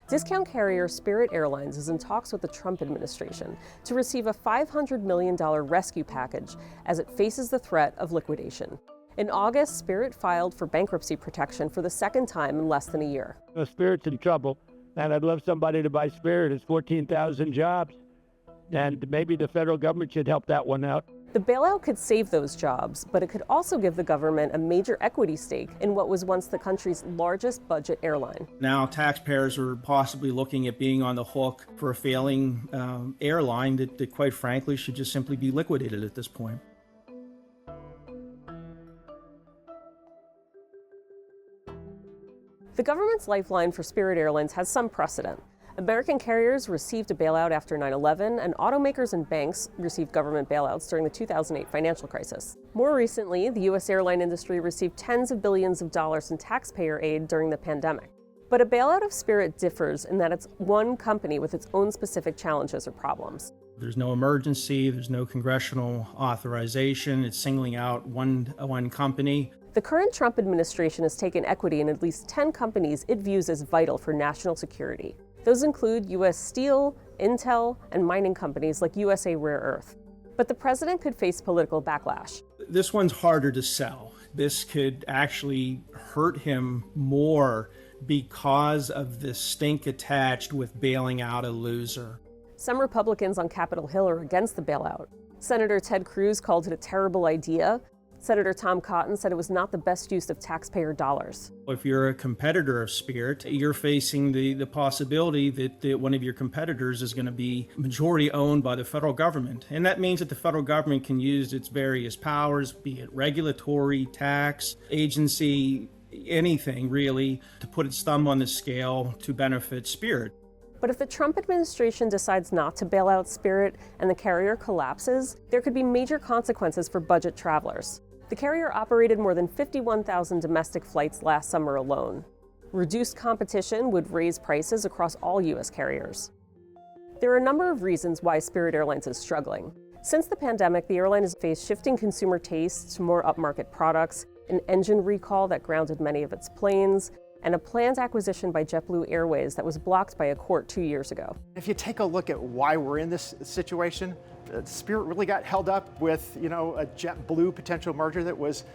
Discount carrier Spirit Airlines is in talks with the Trump administration to receive a $500 million rescue package as it faces the threat of liquidation. In August, Spirit filed for bankruptcy protection for the second time in less than a year. Spirit's in trouble, and I'd love somebody to buy Spirit. It's 14,000 jobs, and maybe the federal government should help that one out. The bailout could save those jobs, but it could also give the government a major equity stake in what was once the country's largest budget airline. Now taxpayers are possibly looking at being on the hook for a failing airline that quite frankly should just simply be liquidated at this point. The government's lifeline for Spirit Airlines has some precedent. American carriers received a bailout after 9/11, and automakers and banks received government bailouts during the 2008 financial crisis. More recently, the U.S. airline industry received tens of billions of dollars in taxpayer aid during the pandemic. But a bailout of Spirit differs in that it's one company with its own specific challenges or problems. There's no emergency, there's no congressional authorization, it's singling out one company. The current Trump administration has taken equity in at least 10 companies it views as vital for national security. Those include U.S. Steel, Intel, and mining companies like USA Rare Earth. But the president could face political backlash. This one's harder to sell. This could actually hurt him more because of the stink attached with bailing out a loser. Some Republicans on Capitol Hill are against the bailout. Senator Ted Cruz called it a terrible idea. Senator Tom Cotton said it was not the best use of taxpayer dollars. If you're a competitor of Spirit, you're facing the possibility that one of your competitors is going to be majority owned by the federal government. And that means that the federal government can use its various powers, be it regulatory, tax, agency, anything really, to put its thumb on the scale to benefit Spirit. But if the Trump administration decides not to bail out Spirit and the carrier collapses, there could be major consequences for budget travelers. The carrier operated more than 51,000 domestic flights last summer alone. Reduced competition would raise prices across all U.S. carriers. There are a number of reasons why Spirit Airlines is struggling. Since the pandemic, the airline has faced shifting consumer tastes to more upmarket products, an engine recall that grounded many of its planes, and a planned acquisition by JetBlue Airways that was blocked by a court 2 years ago. If you take a look at why we're in this situation, Spirit really got held up with, a JetBlue potential merger that was,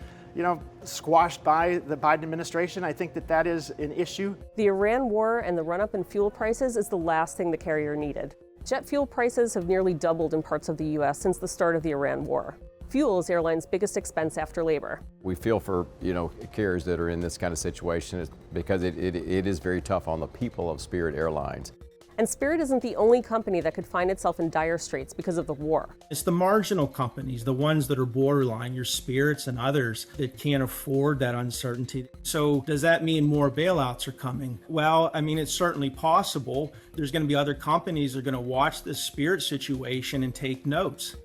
squashed by the Biden administration. I think that is an issue. The Iran war and the run-up in fuel prices is the last thing the carrier needed. Jet fuel prices have nearly doubled in parts of the U.S. since the start of the Iran war. Fuel is airlines' biggest expense after labor. We feel for, carriers that are in this kind of situation because it is very tough on the people of Spirit Airlines. And Spirit isn't the only company that could find itself in dire straits because of the war. It's the marginal companies, the ones that are borderline, your Spirits and others, that can't afford that uncertainty. So does that mean more bailouts are coming? Well, it's certainly possible. There's going to be other companies that are going to watch this Spirit situation and take notes.